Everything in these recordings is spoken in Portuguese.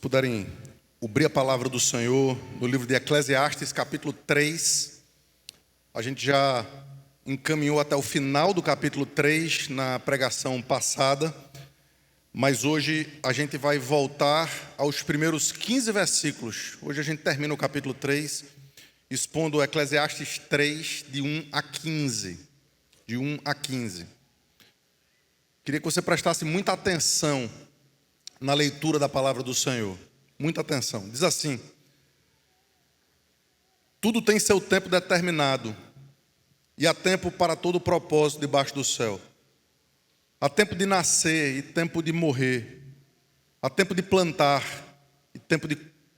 puderem abrir a palavra do Senhor no livro de Eclesiastes, capítulo 3. A gente já encaminhou até o final do capítulo 3 na pregação passada, mas hoje a gente vai voltar aos primeiros 15 versículos. Hoje a gente termina o capítulo 3, expondo o Eclesiastes 3, de 1 a 15. De 1 a 15. Queria que você prestasse muita atenção na leitura da palavra do Senhor. Muita atenção. Diz assim: tudo tem seu tempo determinado, e há tempo para todo propósito debaixo do céu. Há tempo de nascer e tempo de morrer. Há tempo de plantar e tempo de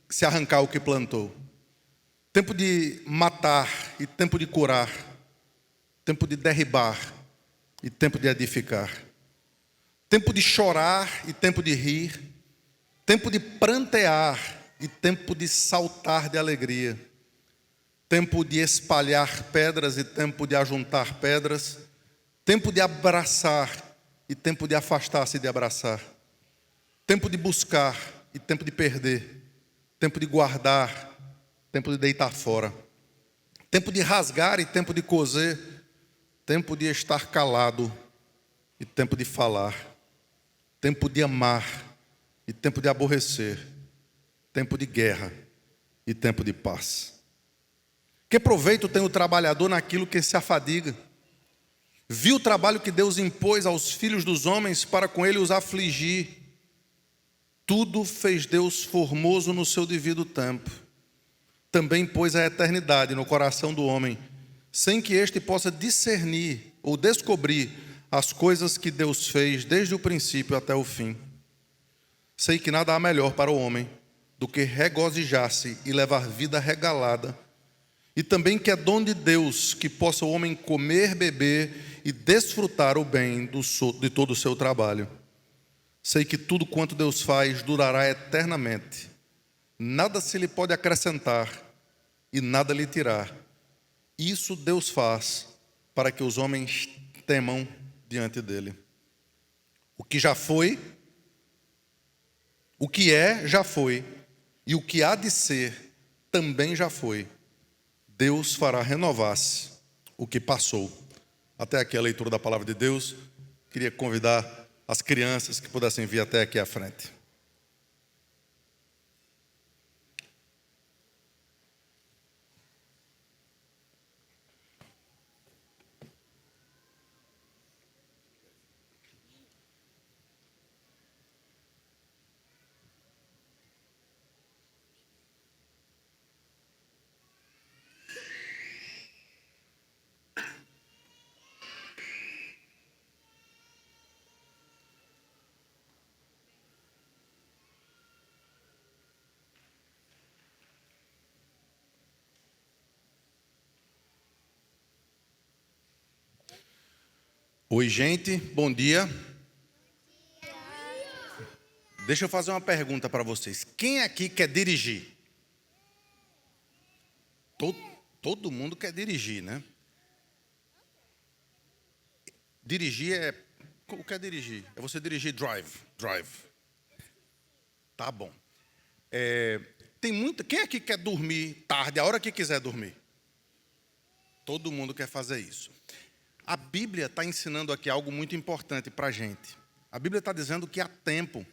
se arrancar o que plantou. Tempo de matar e tempo de curar. Tempo de derribar e tempo de edificar. Tempo de chorar e tempo de rir. Tempo de prantear e tempo de saltar de alegria. Tempo de espalhar pedras e tempo de ajuntar pedras. Tempo de abraçar e tempo de afastar-se de abraçar. Tempo de buscar e tempo de perder. Tempo de guardar, tempo de deitar fora. Tempo de rasgar e tempo de coser. Tempo de estar calado e tempo de falar. Tempo de amar e tempo de aborrecer, tempo de guerra e tempo de paz. Que proveito tem o trabalhador naquilo que se afadiga? Viu o trabalho que Deus impôs aos filhos dos homens para com ele os afligir. Tudo fez Deus formoso no seu devido tempo. Também pôs a eternidade no coração do homem, sem que este possa discernir ou descobrir as coisas que Deus fez desde o princípio até o fim. Sei que nada há melhor para o homem do que regozijar-se e levar vida regalada, e também que é dom de Deus que possa o homem comer, beber e desfrutar o bem de todo o seu trabalho. Sei que tudo quanto Deus faz durará eternamente. Nada se lhe pode acrescentar e nada lhe tirar. Isso Deus faz para que os homens temam diante dele. O que já foi, o que é, já foi, e o que há de ser, também já foi. Deus fará renovar-se o que passou. Até aqui a leitura da palavra de Deus. Queria convidar as crianças que pudessem vir até aqui à frente. Oi, gente, bom dia. Deixa eu fazer uma pergunta para vocês. Quem aqui quer dirigir? Todo mundo quer dirigir, né? Dirigir é... O que é dirigir? É você dirigir drive. Tá bom. Tem muita... Quem aqui quer dormir tarde, a hora que quiser dormir? Todo mundo quer fazer isso. A Bíblia está ensinando aqui algo muito importante para a gente. A Bíblia está dizendo que há tempo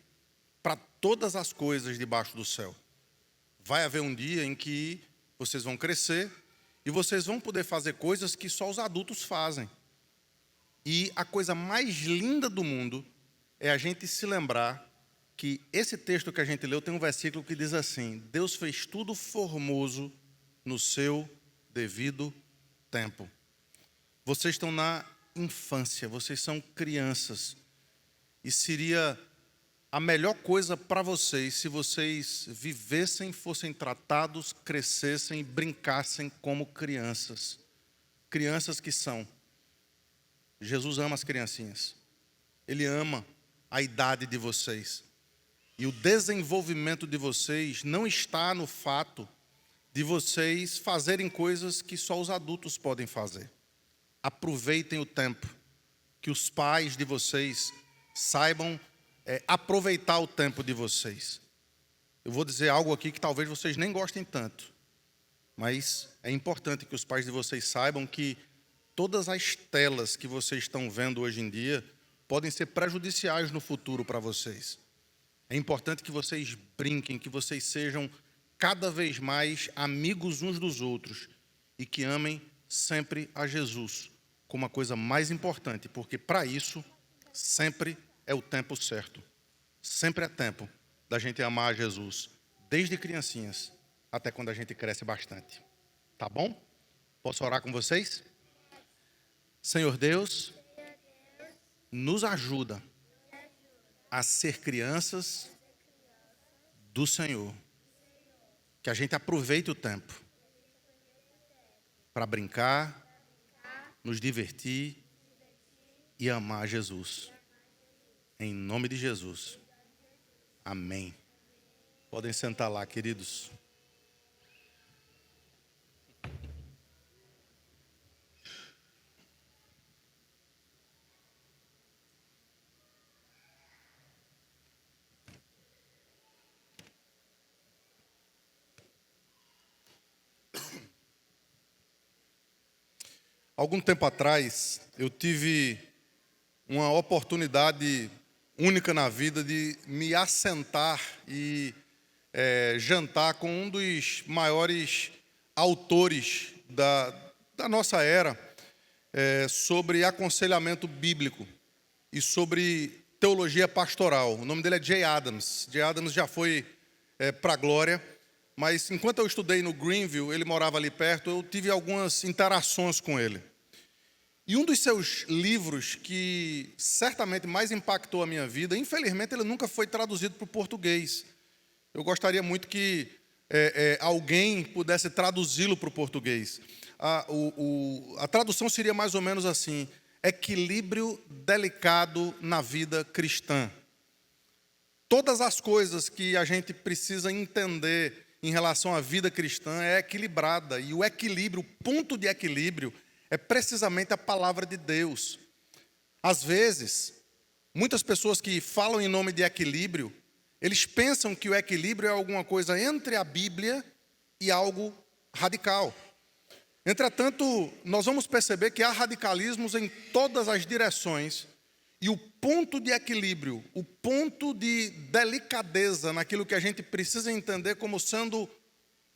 para todas as coisas debaixo do céu. Vai haver um dia em que vocês vão crescer e vocês vão poder fazer coisas que só os adultos fazem. E a coisa mais linda do mundo é a gente se lembrar que esse texto que a gente leu tem um versículo que diz assim: Deus fez tudo formoso no seu devido tempo. Vocês estão na infância, vocês são crianças. E seria a melhor coisa para vocês se vocês vivessem, fossem tratados, crescessem e brincassem como crianças. Crianças que são. Jesus ama as criancinhas. Ele ama a idade de vocês. E o desenvolvimento de vocês não está no fato de vocês fazerem coisas que só os adultos podem fazer. Aproveitem o tempo. Que os pais de vocês saibam aproveitar o tempo de vocês. Eu vou dizer algo aqui que talvez vocês nem gostem tanto, mas é importante que os pais de vocês saibam que todas as telas que vocês estão vendo hoje em dia podem ser prejudiciais no futuro para vocês. É importante que vocês brinquem, que vocês sejam cada vez mais amigos uns dos outros e que amem sempre a Jesus como a coisa mais importante, porque para isso sempre é o tempo certo. Sempre é tempo da gente amar a Jesus, desde criancinhas até quando a gente cresce bastante. Tá bom? Posso orar com vocês? Senhor Deus, nos ajuda a ser crianças do Senhor. Que a gente aproveite o tempo para brincar, nos divertir e amar Jesus. Em nome de Jesus. Amém. Podem sentar lá, queridos. Algum tempo atrás, eu tive uma oportunidade única na vida de me assentar e jantar com um dos maiores autores da nossa era sobre aconselhamento bíblico e sobre teologia pastoral. O nome dele é Jay Adams. Jay Adams já foi para a glória, mas enquanto eu estudei no Greenville, ele morava ali perto, eu tive algumas interações com ele. E um dos seus livros que certamente mais impactou a minha vida, infelizmente ele nunca foi traduzido para o português. Eu gostaria muito que alguém pudesse traduzi-lo para o português. A tradução seria mais ou menos assim: equilíbrio delicado na vida cristã. Todas as coisas que a gente precisa entender em relação à vida cristã é equilibrada. E o equilíbrio, o ponto de equilíbrio, é precisamente a palavra de Deus. Às vezes, muitas pessoas que falam em nome de equilíbrio, eles pensam que o equilíbrio é alguma coisa entre a Bíblia e algo radical. Entretanto, nós vamos perceber que há radicalismos em todas as direções, e o ponto de equilíbrio, o ponto de delicadeza naquilo que a gente precisa entender como sendo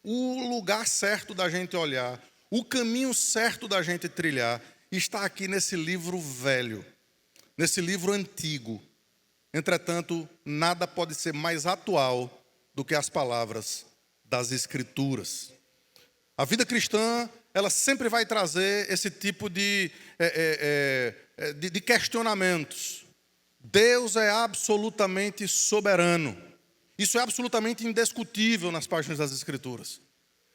o lugar certo da gente olhar, o caminho certo da gente trilhar, está aqui nesse livro velho, nesse livro antigo. Entretanto, nada pode ser mais atual do que as palavras das Escrituras. A vida cristã, ela sempre vai trazer esse tipo de questionamentos. Deus é absolutamente soberano. Isso é absolutamente indiscutível nas páginas das Escrituras.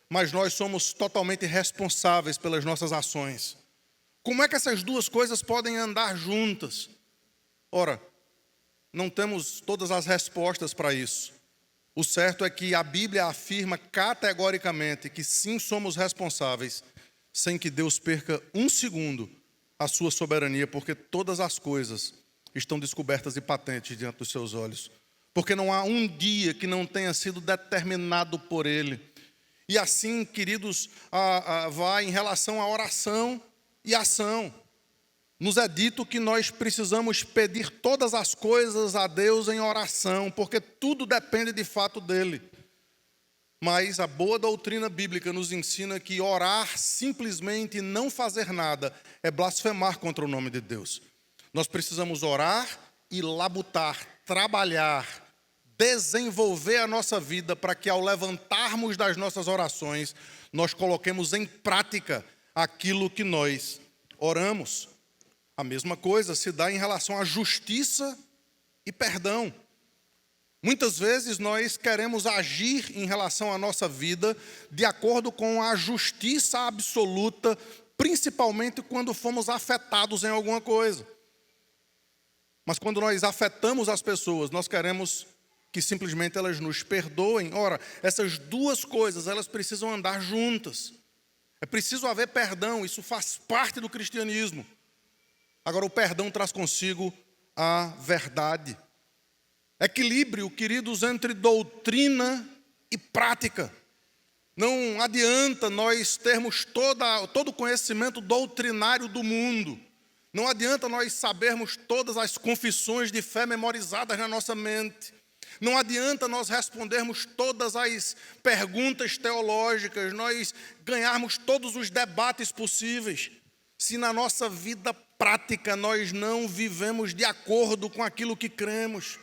Mas nós somos totalmente responsáveis pelas nossas ações. Como é que essas duas coisas podem andar juntas? Ora, não temos todas as respostas para isso. O certo é que a Bíblia afirma categoricamente que sim, somos responsáveis, sem que Deus perca um segundo a sua soberania, porque todas as coisas estão descobertas e patentes diante dos seus olhos. Porque não há um dia que não tenha sido determinado por Ele. E assim, queridos, vai em relação à oração e ação. Nos é dito que nós precisamos pedir todas as coisas a Deus em oração, porque tudo depende de fato dEle. Mas a boa doutrina bíblica nos ensina que orar simplesmente e não fazer nada é blasfemar contra o nome de Deus. Nós precisamos orar e labutar, trabalhar, desenvolver a nossa vida para que ao levantarmos das nossas orações, nós coloquemos em prática aquilo que nós oramos. A mesma coisa se dá em relação à justiça e perdão. Muitas vezes nós queremos agir em relação à nossa vida de acordo com a justiça absoluta, principalmente quando fomos afetados em alguma coisa. Mas quando nós afetamos as pessoas, nós queremos que simplesmente elas nos perdoem. Ora, essas duas coisas, elas precisam andar juntas. É preciso haver perdão, isso faz parte do cristianismo. Agora, o perdão traz consigo a verdade. Equilíbrio, queridos, entre doutrina e prática. Não adianta nós termos todo o conhecimento doutrinário do mundo. Não adianta nós sabermos todas as confissões de fé memorizadas na nossa mente. Não adianta nós respondermos todas as perguntas teológicas, nós ganharmos todos os debates possíveis, se na nossa vida prática nós não vivemos de acordo com aquilo que cremos.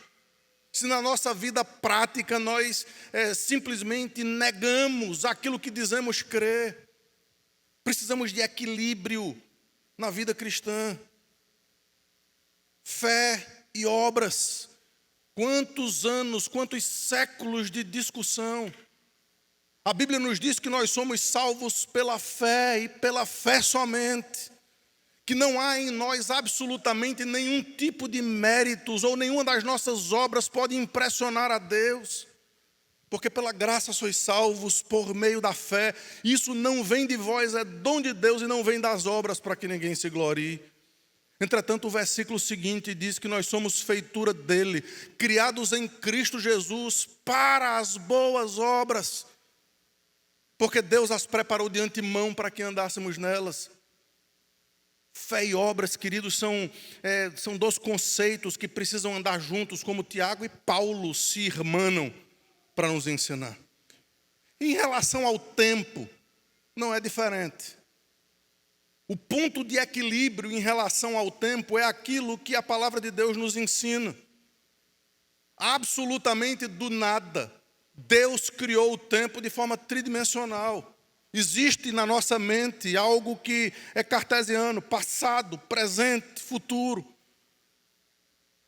Se na nossa vida prática nós simplesmente negamos aquilo que dizemos crer. Precisamos de equilíbrio na vida cristã. Fé e obras. Quantos anos, quantos séculos de discussão. A Bíblia nos diz que nós somos salvos pela fé e pela fé somente. Que não há em nós absolutamente nenhum tipo de méritos ou nenhuma das nossas obras pode impressionar a Deus. Porque pela graça sois salvos por meio da fé. Isso não vem de vós, é dom de Deus e não vem das obras para que ninguém se glorie. Entretanto, o versículo seguinte diz que nós somos feitura dele, criados em Cristo Jesus para as boas obras. Porque Deus as preparou de antemão para que andássemos nelas. Fé e obras, queridos, são dois conceitos que precisam andar juntos, como Tiago e Paulo se irmanam para nos ensinar. Em relação ao tempo, não é diferente. O ponto de equilíbrio em relação ao tempo é aquilo que a palavra de Deus nos ensina. Absolutamente do nada, Deus criou o tempo de forma tridimensional. Existe na nossa mente algo que é cartesiano, passado, presente, futuro.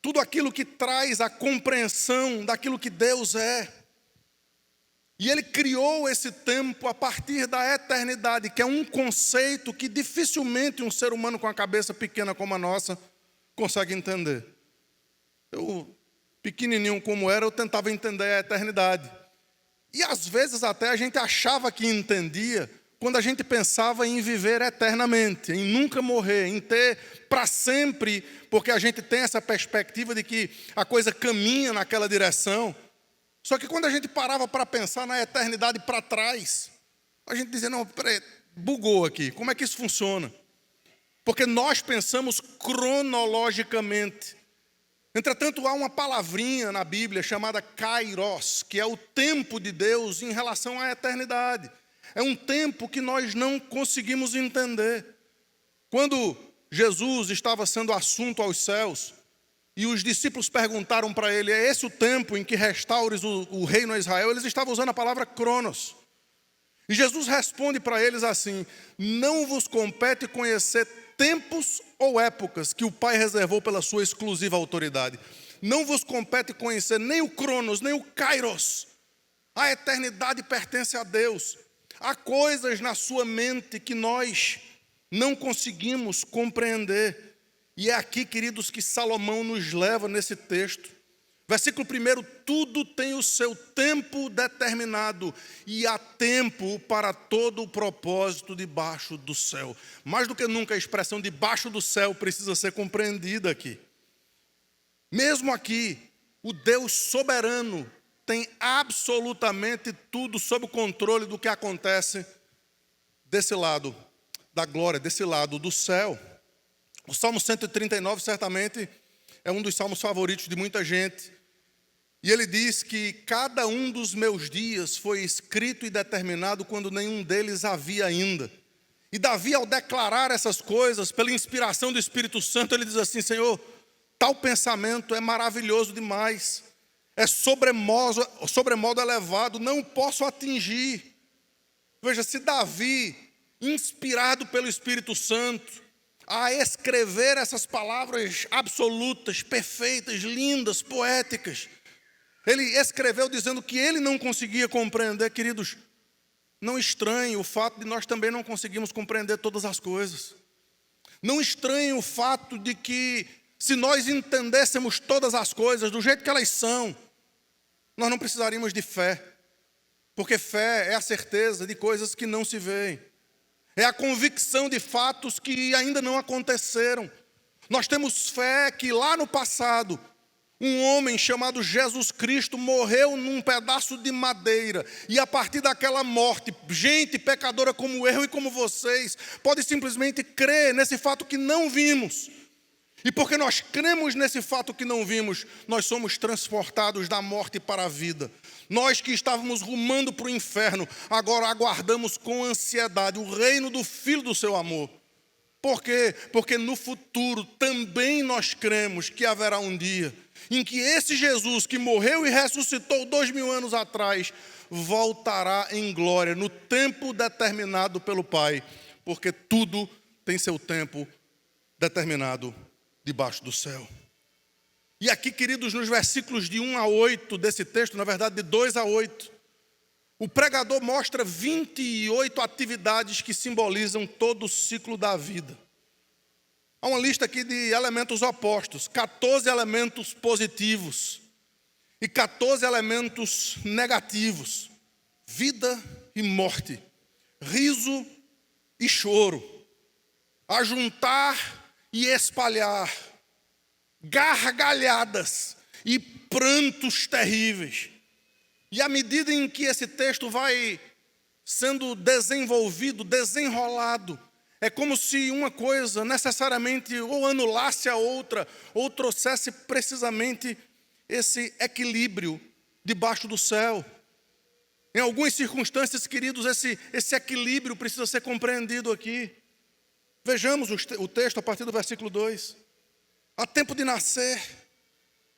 Tudo aquilo que traz a compreensão daquilo que Deus é. E Ele criou esse tempo a partir da eternidade, que é um conceito que dificilmente um ser humano com a cabeça pequena como a nossa consegue entender. Eu, pequenininho como era, eu tentava entender a eternidade. E às vezes até a gente achava que entendia quando a gente pensava em viver eternamente, em nunca morrer, em ter para sempre, porque a gente tem essa perspectiva de que a coisa caminha naquela direção. Só que quando a gente parava para pensar na eternidade para trás, a gente dizia, não, peraí, bugou aqui, como é que isso funciona? Porque nós pensamos cronologicamente. Entretanto, há uma palavrinha na Bíblia chamada kairos, que é o tempo de Deus em relação à eternidade. É um tempo que nós não conseguimos entender. Quando Jesus estava sendo assunto aos céus, e os discípulos perguntaram para ele, é esse o tempo em que restaures o reino a Israel? Eles estavam usando a palavra cronos. E Jesus responde para eles assim, não vos compete conhecer tempos ou épocas que o Pai reservou pela sua exclusiva autoridade. Não vos compete conhecer nem o cronos, nem o kairos. A eternidade pertence a Deus. Há coisas na sua mente que nós não conseguimos compreender. E é aqui, queridos, que Salomão nos leva nesse texto. Versículo 1, tudo tem o seu tempo determinado e há tempo para todo o propósito debaixo do céu. Mais do que nunca a expressão debaixo do céu precisa ser compreendida aqui. Mesmo aqui, o Deus soberano tem absolutamente tudo sob o controle do que acontece desse lado da glória, desse lado do céu. O Salmo 139 certamente é um dos salmos favoritos de muita gente. E ele diz que cada um dos meus dias foi escrito e determinado quando nenhum deles havia ainda. E Davi, ao declarar essas coisas, pela inspiração do Espírito Santo, ele diz assim, Senhor, tal pensamento é maravilhoso demais, é sobremodo elevado, não posso atingir. Veja, se Davi, inspirado pelo Espírito Santo, a escrever essas palavras absolutas, perfeitas, lindas, poéticas, ele escreveu dizendo que ele não conseguia compreender, queridos, não estranhe o fato de nós também não conseguimos compreender todas as coisas. Não estranhe o fato de que, se nós entendêssemos todas as coisas do jeito que elas são, nós não precisaríamos de fé. Porque fé é a certeza de coisas que não se veem. É a convicção de fatos que ainda não aconteceram. Nós temos fé que lá no passado, Um homem chamado Jesus Cristo morreu num pedaço de madeira. E a partir daquela morte, gente pecadora como eu e como vocês, pode simplesmente crer nesse fato que não vimos. E porque nós cremos nesse fato que não vimos, nós somos transportados da morte para a vida. Nós que estávamos rumando para o inferno, agora aguardamos com ansiedade o reino do Filho do seu amor. Por quê? Porque no futuro também nós cremos que haverá um dia em que esse Jesus que morreu e ressuscitou 2000 anos atrás, voltará em glória, no tempo determinado pelo Pai, porque tudo tem seu tempo determinado debaixo do céu. E aqui, queridos, nos versículos de 1 a 8 desse texto, na verdade de 2 a 8, o pregador mostra 28 atividades que simbolizam todo o ciclo da vida. Há uma lista aqui de elementos opostos, 14 elementos positivos e 14 elementos negativos. Vida e morte, riso e choro, ajuntar e espalhar, gargalhadas e prantos terríveis. E à medida em que esse texto vai sendo desenvolvido, desenrolado, é como se uma coisa necessariamente ou anulasse a outra, ou trouxesse precisamente esse equilíbrio debaixo do céu. Em algumas circunstâncias, queridos, esse equilíbrio precisa ser compreendido aqui. Vejamos o texto a partir do versículo 2. Há tempo de nascer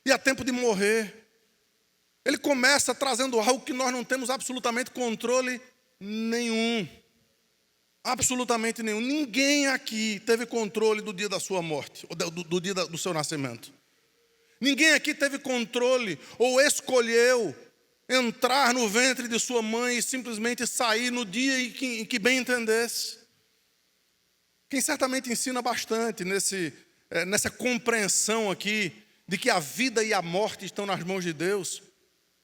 e há tempo de morrer. Ele começa trazendo algo que nós não temos absolutamente controle nenhum. Absolutamente nenhum. Ninguém aqui teve controle do dia da sua morte, ou do dia do seu nascimento. Ninguém aqui teve controle ou escolheu entrar no ventre de sua mãe e simplesmente sair no dia em que bem entendesse. Quem certamente ensina bastante nessa compreensão aqui de que a vida e a morte estão nas mãos de Deus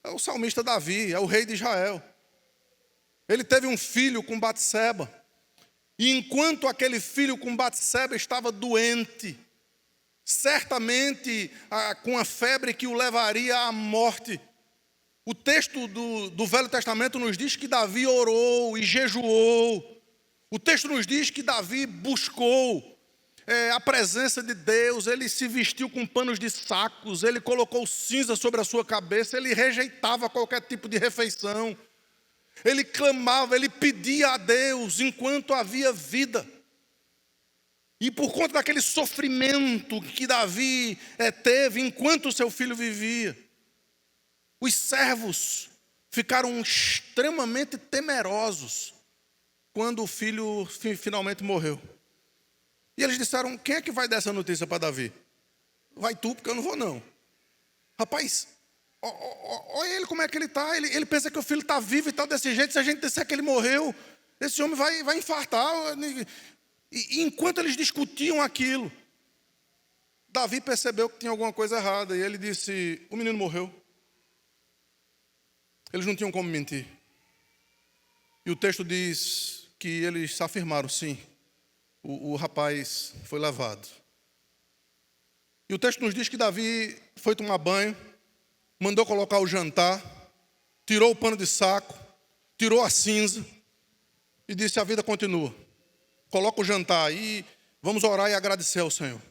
é o salmista Davi, é o rei de Israel. Ele teve um filho com Batseba. E enquanto aquele filho com Batseba estava doente, certamente com a febre que o levaria à morte, o texto do Velho Testamento nos diz que Davi orou e jejuou. O texto nos diz que Davi buscou a presença de Deus, ele se vestiu com panos de sacos, ele colocou cinza sobre a sua cabeça, ele rejeitava qualquer tipo de refeição. Ele clamava, ele pedia a Deus enquanto havia vida. E por conta daquele sofrimento que Davi teve enquanto seu filho vivia, os servos ficaram extremamente temerosos quando o filho finalmente morreu. E eles disseram: quem é que vai dar essa notícia para Davi? Vai tu, porque eu não vou não. Rapaz, olha ele como é que ele está. Ele pensa que o filho está vivo e está desse jeito. Se a gente disser que ele morreu, esse homem vai infartar. E enquanto eles discutiam aquilo, Davi percebeu que tinha alguma coisa errada. E ele disse: o menino morreu. Eles não tinham como mentir. E o texto diz que eles se afirmaram: sim, o rapaz foi levado. E o texto nos diz que Davi foi tomar banho, mandou colocar o jantar, tirou o pano de saco, tirou a cinza e disse: a vida continua. Coloca o jantar aí, vamos orar e agradecer ao Senhor.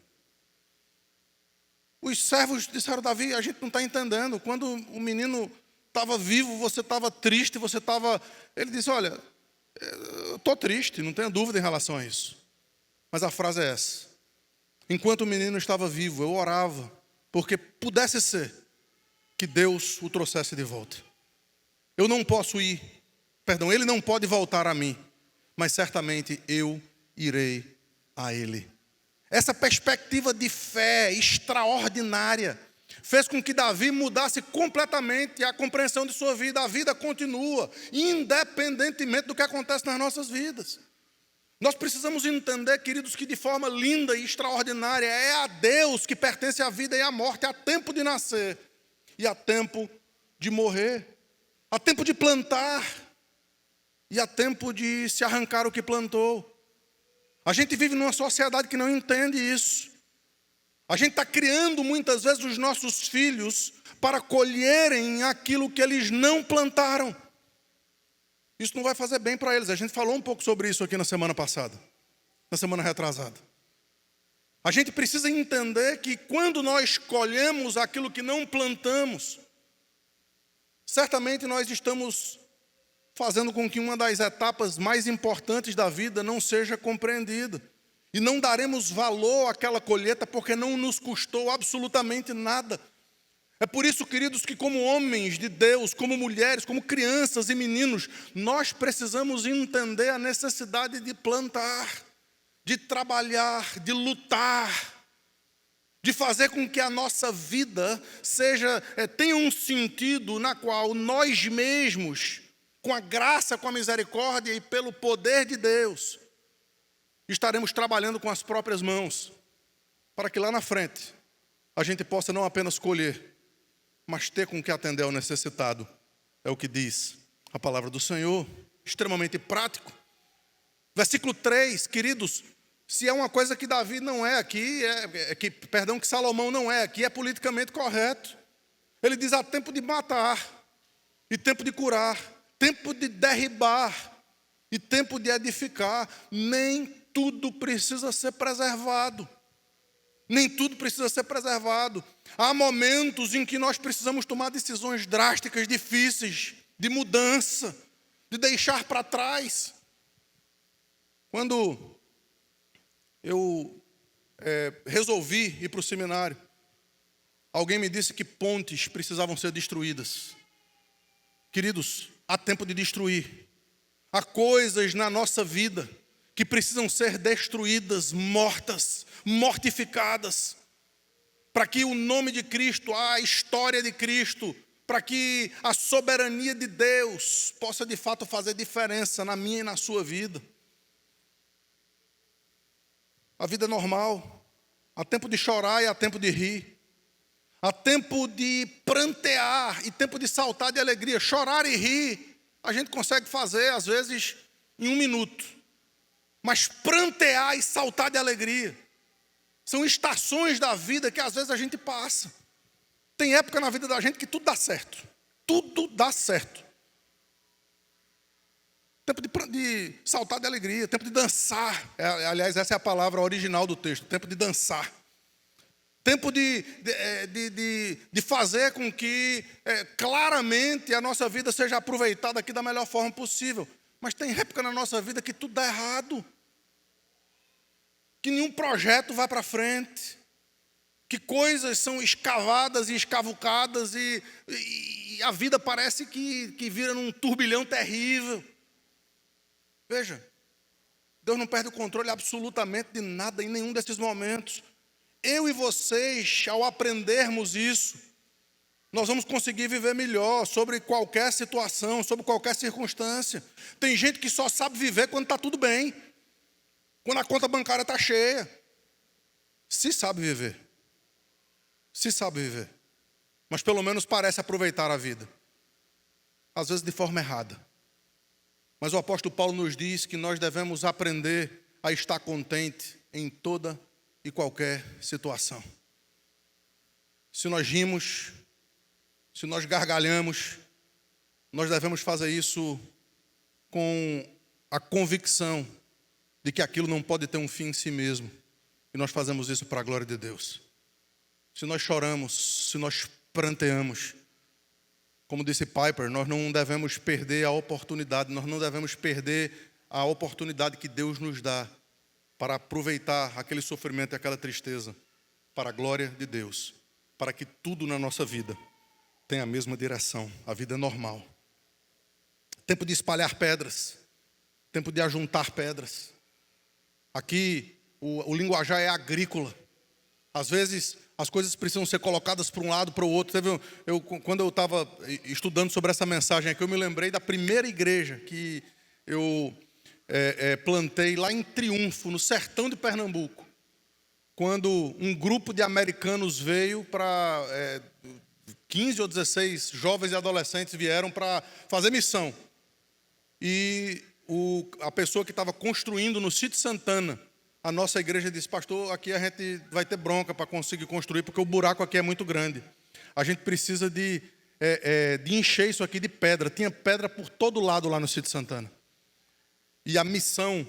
Os servos disseram: Davi, a gente não está entendendo. Quando o menino estava vivo, você estava triste, você estava... Ele disse: olha, eu estou triste, não tenho dúvida em relação a isso. Mas a frase é essa: enquanto o menino estava vivo, eu orava, porque pudesse ser que Deus o trouxesse de volta. Eu não posso ir, ele não pode voltar a mim, mas certamente eu irei a ele. Essa perspectiva de fé extraordinária fez com que Davi mudasse completamente a compreensão de sua vida. A vida continua, independentemente do que acontece nas nossas vidas. Nós precisamos entender, queridos, que de forma linda e extraordinária é a Deus que pertence a vida e a morte. Há tempo de nascer e há tempo de morrer. Há tempo de plantar e há tempo de se arrancar o que plantou. A gente vive numa sociedade que não entende isso. A gente está criando muitas vezes os nossos filhos para colherem aquilo que eles não plantaram. Isso não vai fazer bem para eles. A gente falou um pouco sobre isso aqui na semana passada, na semana retrasada. A gente precisa entender que quando nós colhemos aquilo que não plantamos, certamente nós estamos fazendo com que uma das etapas mais importantes da vida não seja compreendida. E não daremos valor àquela colheita porque não nos custou absolutamente nada. É por isso, queridos, que como homens de Deus, como mulheres, como crianças e meninos, nós precisamos entender a necessidade de plantar, de trabalhar, de lutar, de fazer com que a nossa vida tenha um sentido na qual nós mesmos, com a graça, com a misericórdia e pelo poder de Deus, estaremos trabalhando com as próprias mãos, para que lá na frente a gente possa não apenas colher, mas ter com que atender ao necessitado. É o que diz a palavra do Senhor, extremamente prático. Versículo 3, queridos, se é uma coisa que Davi não é aqui, que Salomão não é aqui, é politicamente correto. Ele diz: há tempo de matar, e tempo de curar, tempo de derribar, e tempo de edificar. Nem tudo precisa ser preservado. Nem tudo precisa ser preservado. Há momentos em que nós precisamos tomar decisões drásticas, difíceis, de mudança, de deixar para trás. Quando eu resolvi ir para o seminário, alguém me disse que pontes precisavam ser destruídas. Queridos, há tempo de destruir. Há coisas na nossa vida que precisam ser destruídas, mortas, mortificadas, para que o nome de Cristo, a história de Cristo, para que a soberania de Deus possa de fato fazer diferença na minha e na sua vida. A vida é normal, há tempo de chorar e há tempo de rir, há tempo de prantear e tempo de saltar de alegria. Chorar e rir a gente consegue fazer às vezes em 1 minuto, mas prantear e saltar de alegria são estações da vida que às vezes a gente passa. Tem época na vida da gente que tudo dá certo. Tudo dá certo. Tempo de saltar de alegria, tempo de dançar. Aliás, essa é a palavra original do texto, tempo de dançar. Tempo de fazer com que claramente a nossa vida seja aproveitada aqui da melhor forma possível. Mas tem época na nossa vida que tudo dá errado. Que nenhum projeto vai para frente, que coisas são escavadas e escavucadas e a vida parece que vira num turbilhão terrível. Veja, Deus não perde o controle absolutamente de nada em nenhum desses momentos. Eu e vocês, ao aprendermos isso, nós vamos conseguir viver melhor sobre qualquer situação, sobre qualquer circunstância. Tem gente que só sabe viver quando está tudo bem. Quando a conta bancária está cheia. Se sabe viver. Se sabe viver. Mas pelo menos parece aproveitar a vida. Às vezes de forma errada. Mas o apóstolo Paulo nos diz que nós devemos aprender a estar contente em toda e qualquer situação. Se nós rimos, se nós gargalhamos, nós devemos fazer isso com a convicção de que aquilo não pode ter um fim em si mesmo. E nós fazemos isso para a glória de Deus. Se nós choramos, se nós pranteamos, como disse Piper, nós não devemos perder a oportunidade, nós não devemos perder a oportunidade que Deus nos dá para aproveitar aquele sofrimento e aquela tristeza para a glória de Deus, para que tudo na nossa vida tenha a mesma direção, a vida é normal. Tempo de espalhar pedras, tempo de ajuntar pedras. Aqui o linguajar é agrícola. Às vezes as coisas precisam ser colocadas para um lado, para o outro. Quando eu estava estudando sobre essa mensagem aqui, eu me lembrei da primeira igreja que eu plantei lá em Triunfo, no sertão de Pernambuco. Quando um grupo de americanos veio para... 15 ou 16 jovens e adolescentes vieram para fazer missão. E a pessoa que estava construindo no sítio Santana a nossa igreja disse: pastor, aqui a gente vai ter bronca para conseguir construir, porque o buraco aqui é muito grande. A gente precisa de encher isso aqui de pedra. Tinha pedra por todo lado lá no sítio Santana. E a missão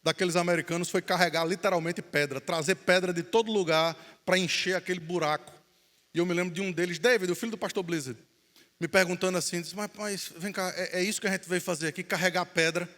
daqueles americanos foi carregar literalmente pedra, trazer pedra de todo lugar para encher aquele buraco. E eu me lembro de um deles, David, o filho do pastor Blizzard, me perguntando assim, disse: mas vem cá, é isso que a gente veio fazer aqui, carregar pedra,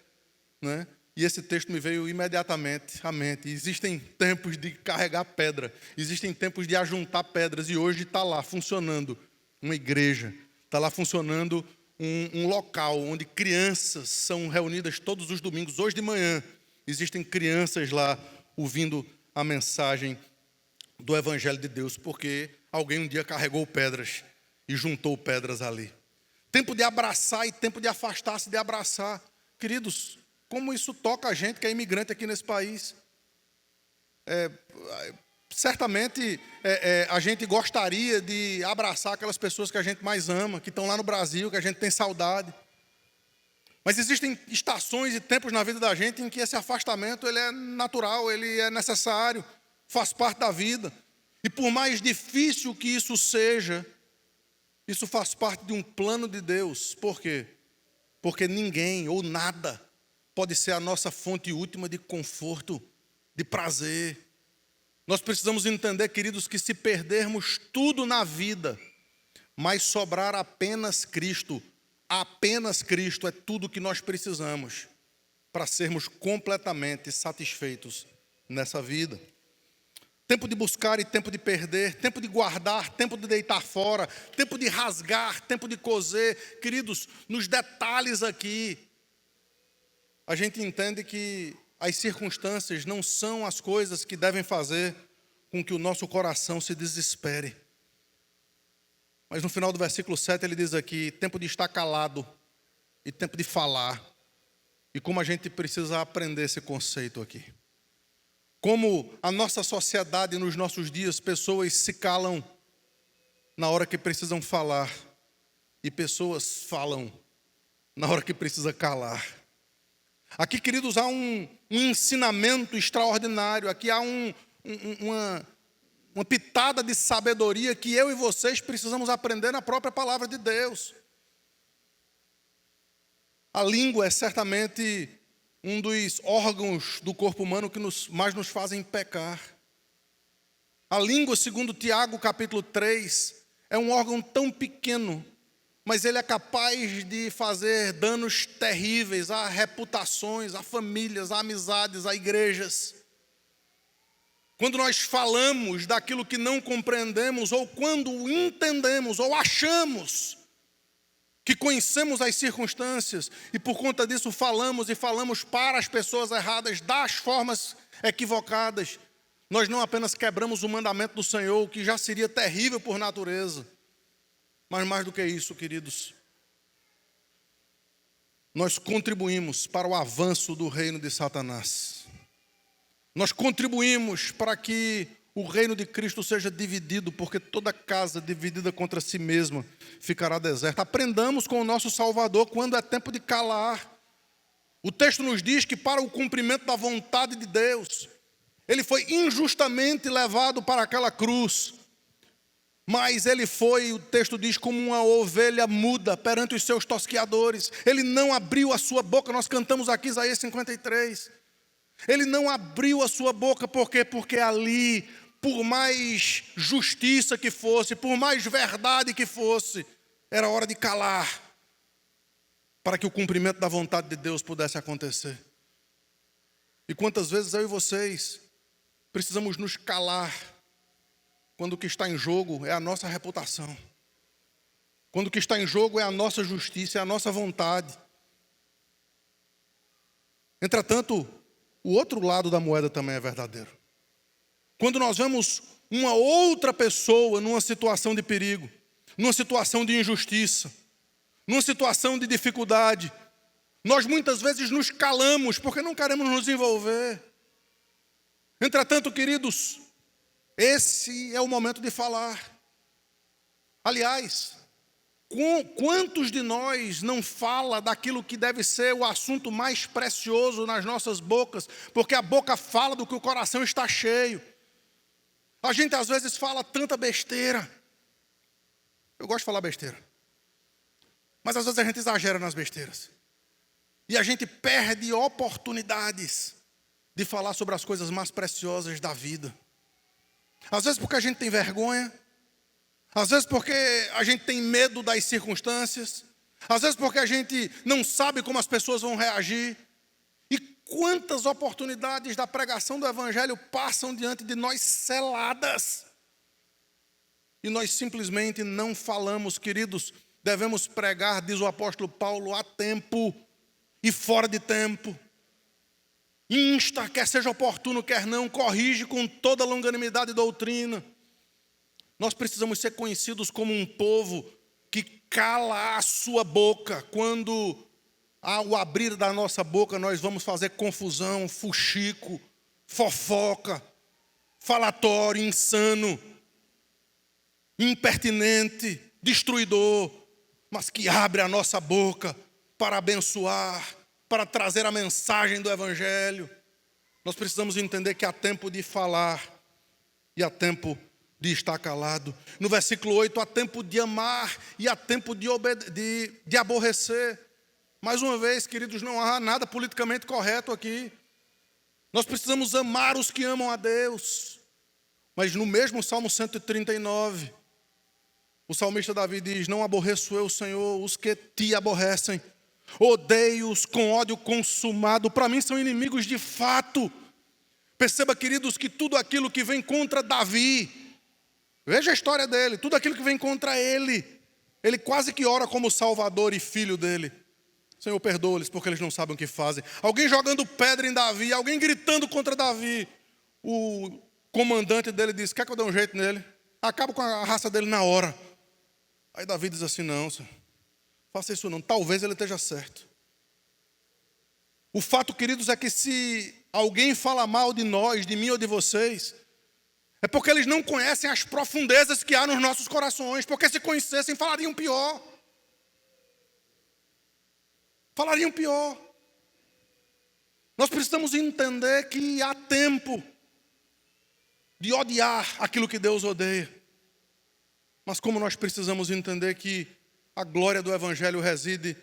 né? E esse texto me veio imediatamente à mente. Existem tempos de carregar pedra, existem tempos de ajuntar pedras, e hoje está lá funcionando uma igreja, está lá funcionando um local onde crianças são reunidas todos os domingos. Hoje de manhã existem crianças lá ouvindo a mensagem do Evangelho de Deus, porque alguém um dia carregou pedras e juntou pedras ali. Tempo de abraçar e tempo de afastar-se de abraçar. Queridos, como isso toca a gente que é imigrante aqui nesse país. Certamente a gente gostaria de abraçar aquelas pessoas que a gente mais ama, que estão lá no Brasil, que a gente tem saudade. Mas existem estações e tempos na vida da gente em que esse afastamento ele é natural, ele é necessário, faz parte da vida. E por mais difícil que isso seja, isso faz parte de um plano de Deus. Por quê? Porque ninguém ou nada pode ser a nossa fonte última de conforto, de prazer. Nós precisamos entender, queridos, que se perdermos tudo na vida, mas sobrar apenas Cristo é tudo que nós precisamos para sermos completamente satisfeitos nessa vida. Tempo de buscar e tempo de perder, tempo de guardar, tempo de deitar fora, tempo de rasgar, tempo de coser. Queridos, nos detalhes aqui, a gente entende que as circunstâncias não são as coisas que devem fazer com que o nosso coração se desespere. Mas no final do versículo 7 ele diz aqui: tempo de estar calado e tempo de falar. E como a gente precisa aprender esse conceito aqui. Como a nossa sociedade nos nossos dias, pessoas se calam na hora que precisam falar. E pessoas falam na hora que precisa calar. Aqui, queridos, há um ensinamento extraordinário. Aqui há uma pitada de sabedoria que eu e vocês precisamos aprender na própria palavra de Deus. A língua é certamente um dos órgãos do corpo humano que mais nos fazem pecar. A língua, segundo Tiago, capítulo 3, é um órgão tão pequeno, mas ele é capaz de fazer danos terríveis a reputações, a famílias, a amizades, a igrejas. Quando nós falamos daquilo que não compreendemos, ou quando entendemos, ou achamos que conhecemos as circunstâncias, e por conta disso falamos para as pessoas erradas, das formas equivocadas, nós não apenas quebramos o mandamento do Senhor, o que já seria terrível por natureza, mas mais do que isso, queridos, nós contribuímos para o avanço do reino de Satanás. Nós contribuímos para que o reino de Cristo seja dividido, porque toda casa dividida contra si mesma ficará deserta. Aprendamos com o nosso Salvador quando é tempo de calar. O texto nos diz que para o cumprimento da vontade de Deus, ele foi injustamente levado para aquela cruz. Mas ele foi, o texto diz, como uma ovelha muda perante os seus tosqueadores. Ele não abriu a sua boca. Nós cantamos aqui Isaías 53. Ele não abriu a sua boca, por quê? Porque ali, por mais justiça que fosse, por mais verdade que fosse, era hora de calar, para que o cumprimento da vontade de Deus pudesse acontecer. E quantas vezes eu e vocês precisamos nos calar, quando o que está em jogo é a nossa reputação, quando o que está em jogo é a nossa justiça, é a nossa vontade. Entretanto, o outro lado da moeda também é verdadeiro. Quando nós vemos uma outra pessoa numa situação de perigo, numa situação de injustiça, numa situação de dificuldade, nós muitas vezes nos calamos porque não queremos nos envolver. Entretanto, queridos, esse é o momento de falar. Aliás, Quantos de nós não fala daquilo que deve ser o assunto mais precioso nas nossas bocas, porque a boca fala do que o coração está cheio. A gente às vezes fala tanta besteira. Eu gosto de falar besteira. Mas às vezes a gente exagera nas besteiras. E a gente perde oportunidades de falar sobre as coisas mais preciosas da vida. Às vezes porque a gente tem vergonha. Às vezes porque a gente tem medo das circunstâncias. Às vezes porque a gente não sabe como as pessoas vão reagir. E quantas oportunidades da pregação do Evangelho passam diante de nós seladas. E nós simplesmente não falamos, queridos. Devemos pregar, diz o apóstolo Paulo, a tempo e fora de tempo. Insta, quer seja oportuno, quer não, corrige com toda longanimidade e doutrina. Nós precisamos ser conhecidos como um povo que cala a sua boca. Quando, ao abrir da nossa boca, nós vamos fazer confusão, fuxico, fofoca, falatório, insano, impertinente, destruidor, mas que abre a nossa boca para abençoar, para trazer a mensagem do Evangelho. Nós precisamos entender que há tempo de falar e há tempo de estar calado. No versículo 8, há tempo de amar e há tempo de aborrecer. Mais uma vez, queridos, não há nada politicamente correto aqui. Nós precisamos amar os que amam a Deus. Mas no mesmo Salmo 139, o salmista Davi diz: não aborreço eu, Senhor, os que te aborrecem. Odeio-os com ódio consumado. Para mim são inimigos de fato. Perceba, queridos, que tudo aquilo que vem contra Davi, veja a história dele, tudo aquilo que vem contra ele quase que ora como Salvador e filho dele. Senhor, perdoa-lhes porque eles não sabem o que fazem. Alguém jogando pedra em Davi, alguém gritando contra Davi. O comandante dele diz: quer que eu dê um jeito nele? Acabo com a raça dele na hora. Aí Davi diz assim: não, senhor, faça isso não, talvez ele esteja certo. O fato, queridos, é que se alguém fala mal de nós, de mim ou de vocês, é porque eles não conhecem as profundezas que há nos nossos corações, porque se conhecessem falariam pior. Falariam pior. Nós precisamos entender que há tempo de odiar aquilo que Deus odeia. Mas como nós precisamos entender que a glória do Evangelho reside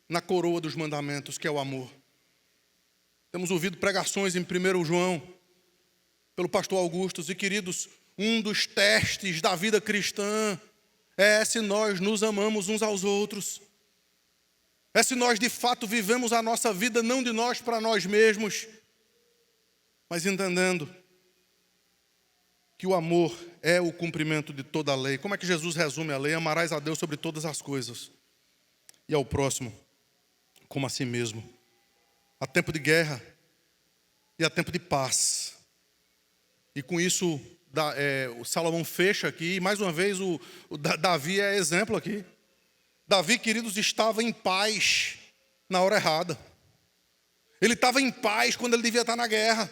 na coroa dos mandamentos, que é o amor. Temos ouvido pregações em 1 João, pelo pastor Augusto, e queridos, um dos testes da vida cristã é se nós nos amamos uns aos outros. É se nós de fato vivemos a nossa vida não de nós para nós mesmos, mas entendendo que o amor é o cumprimento de toda a lei. Como é que Jesus resume a lei? Amarás a Deus sobre todas as coisas e ao próximo como a si mesmo. Há tempo de guerra e há tempo de paz. E com isso o Salomão fecha aqui, e mais uma vez o Davi é exemplo aqui. Davi, queridos, estava em paz na hora errada. Ele estava em paz quando ele devia estar na guerra.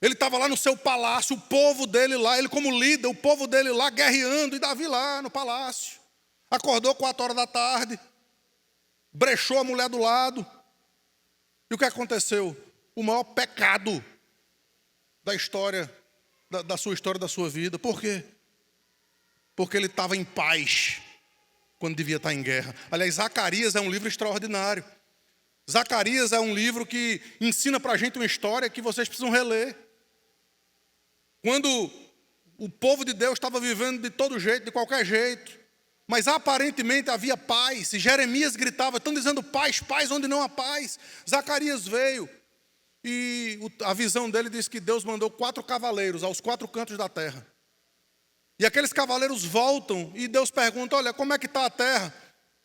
Ele estava lá no seu palácio, o povo dele lá, ele como líder, o povo dele lá guerreando, e Davi lá no palácio. Acordou 4 horas da tarde, brechou a mulher do lado. E o que aconteceu? O maior pecado da história, da sua história, da sua vida. Por quê? Porque ele estava em paz quando devia estar em guerra. Aliás, Zacarias é um livro extraordinário. Zacarias é um livro que ensina para a gente uma história que vocês precisam reler. Quando o povo de Deus estava vivendo de todo jeito, de qualquer jeito, mas aparentemente havia paz, e Jeremias gritava: estão dizendo paz, paz onde não há paz. Zacarias veio, e a visão dele diz que Deus mandou 4 cavaleiros aos 4 cantos da terra. E aqueles cavaleiros voltam, e Deus pergunta: olha, como é que está a terra?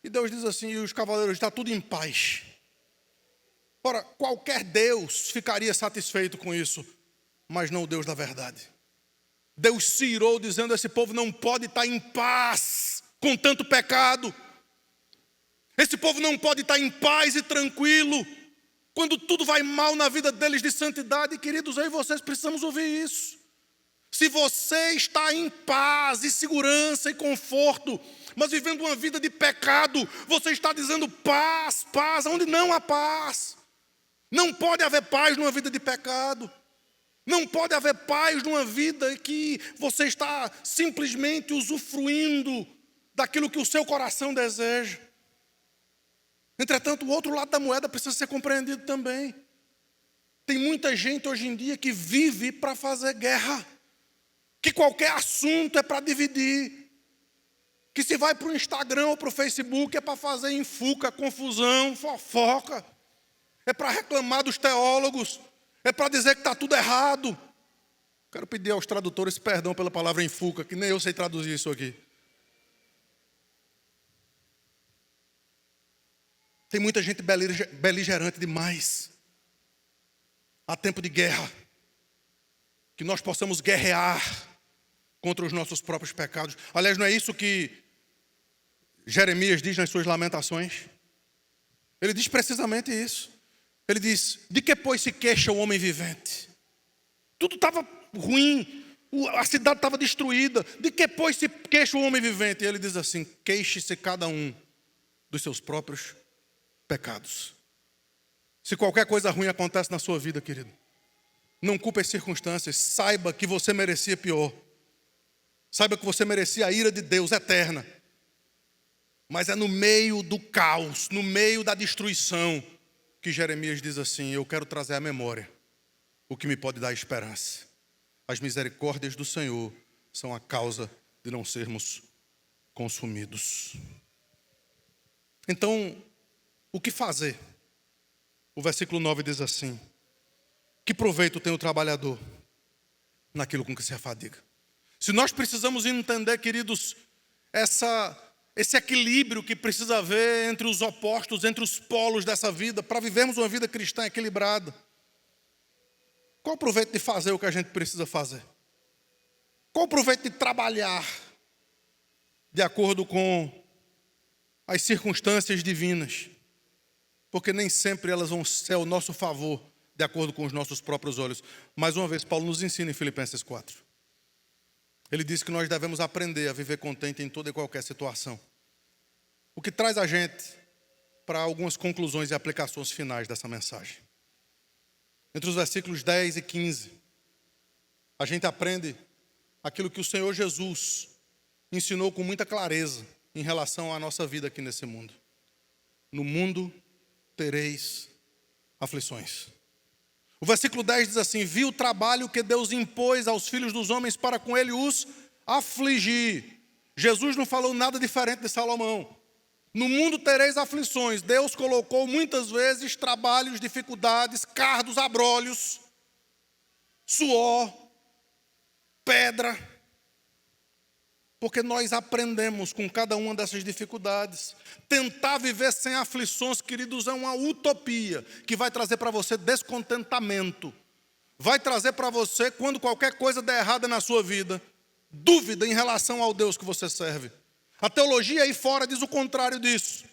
E Deus diz assim, e os cavaleiros: está tudo em paz. Ora, qualquer Deus ficaria satisfeito com isso, mas não o Deus da verdade. Deus se irou dizendo: esse povo não pode estar em paz com tanto pecado. Esse povo não pode estar em paz e tranquilo quando tudo vai mal na vida deles de santidade. E, queridos, eu e vocês precisamos ouvir isso. Se você está em paz e segurança e conforto, mas vivendo uma vida de pecado, você está dizendo paz, paz, onde não há paz. Não pode haver paz numa vida de pecado. Não pode haver paz numa vida que você está simplesmente usufruindo daquilo que o seu coração deseja. Entretanto, o outro lado da moeda precisa ser compreendido também. Tem muita gente hoje em dia que vive para fazer guerra. Que qualquer assunto é para dividir. Que se vai para o Instagram ou para o Facebook é para fazer infuca, confusão, fofoca. É para reclamar dos teólogos. É para dizer que está tudo errado. Quero pedir aos tradutores perdão pela palavra infuca, que nem eu sei traduzir isso aqui. Tem muita gente beligerante demais. Há tempo de guerra. Que nós possamos guerrear contra os nossos próprios pecados. Aliás, não é isso que Jeremias diz nas suas lamentações? Ele diz precisamente isso. Ele diz, de que pois se queixa o homem vivente? Tudo estava ruim, a cidade estava destruída. De que pois se queixa o homem vivente? E ele diz assim, queixe-se cada um dos seus próprios pecados. Se qualquer coisa ruim acontece na sua vida, querido, não culpe as circunstâncias, saiba que você merecia pior. Saiba que você merecia a ira de Deus eterna. Mas é no meio do caos, no meio da destruição, que Jeremias diz assim, eu quero trazer à memória o que me pode dar esperança. As misericórdias do Senhor são a causa de não sermos consumidos. Então, o que fazer? O versículo 9 diz assim, que proveito tem o trabalhador naquilo com que se afadiga? Se nós precisamos entender, queridos, esse equilíbrio que precisa haver entre os opostos, entre os polos dessa vida, para vivermos uma vida cristã equilibrada. Qual o proveito de fazer o que a gente precisa fazer? Qual o proveito de trabalhar de acordo com as circunstâncias divinas? Porque nem sempre elas vão ser ao nosso favor, de acordo com os nossos próprios olhos. Mais uma vez, Paulo nos ensina em Filipenses 4. Ele diz que nós devemos aprender a viver contente em toda e qualquer situação. O que traz a gente para algumas conclusões e aplicações finais dessa mensagem. Entre os versículos 10 e 15, a gente aprende aquilo que o Senhor Jesus ensinou com muita clareza em relação à nossa vida aqui nesse mundo. No mundo tereis aflições. O versículo 10 diz assim, viu o trabalho que Deus impôs aos filhos dos homens para com ele os afligir. Jesus não falou nada diferente de Salomão. No mundo tereis aflições. Deus colocou muitas vezes trabalhos, dificuldades, cardos, abrolhos, suor, pedra. Porque nós aprendemos com cada uma dessas dificuldades. Tentar viver sem aflições, queridos, é uma utopia que vai trazer para você descontentamento. Vai trazer para você, quando qualquer coisa der errada na sua vida, dúvida em relação ao Deus que você serve. A teologia aí fora diz o contrário disso.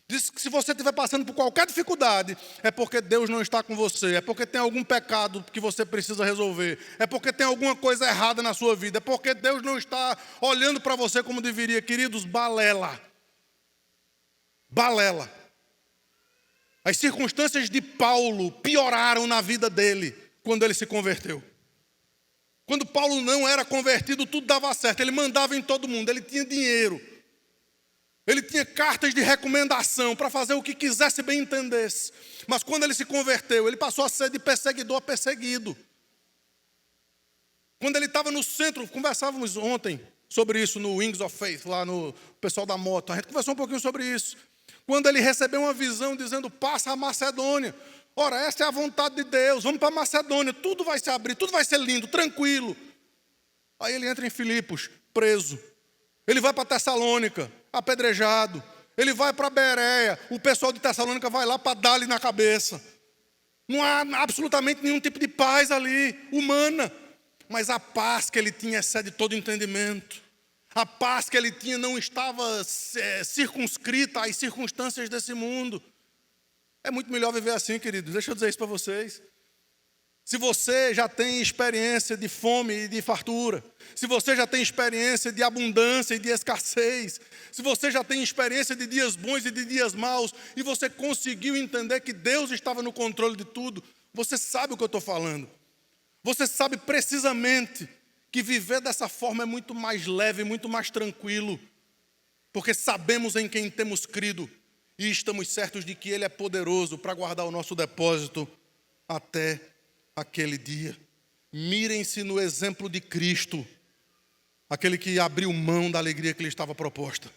Diz que se você estiver passando por qualquer dificuldade, é porque Deus não está com você, é porque tem algum pecado que você precisa resolver, é porque tem alguma coisa errada na sua vida, é porque Deus não está olhando para você como deveria. Queridos, balela. Balela. As circunstâncias de Paulo pioraram na vida dele quando ele se converteu. Quando Paulo não era convertido, tudo dava certo, ele mandava em todo mundo, ele tinha dinheiro. Ele tinha cartas de recomendação para fazer o que quisesse bem entendesse. Mas quando ele se converteu, ele passou a ser de perseguidor a perseguido. Quando ele estava no centro, conversávamos ontem sobre isso no Wings of Faith, lá no pessoal da moto. A gente conversou um pouquinho sobre isso. Quando ele recebeu uma visão dizendo, passa a Macedônia. Ora, essa é a vontade de Deus, vamos para a Macedônia, tudo vai se abrir, tudo vai ser lindo, tranquilo. Aí ele entra em Filipos, preso. Ele vai para Tessalônica, apedrejado. Ele vai para Bereia, o pessoal de Tessalônica vai lá para dar-lhe na cabeça. Não há absolutamente nenhum tipo de paz ali, humana. Mas a paz que ele tinha excede todo entendimento. A paz que ele tinha não estava circunscrita às circunstâncias desse mundo. É muito melhor viver assim, queridos. Deixa eu dizer isso para vocês. Se você já tem experiência de fome e de fartura, se você já tem experiência de abundância e de escassez, se você já tem experiência de dias bons e de dias maus, e você conseguiu entender que Deus estava no controle de tudo, você sabe o que eu estou falando. Você sabe precisamente que viver dessa forma é muito mais leve, muito mais tranquilo, porque sabemos em quem temos crido e estamos certos de que Ele é poderoso para guardar o nosso depósito até aquele dia. Mirem-se no exemplo de Cristo, aquele que abriu mão da alegria que lhe estava proposta,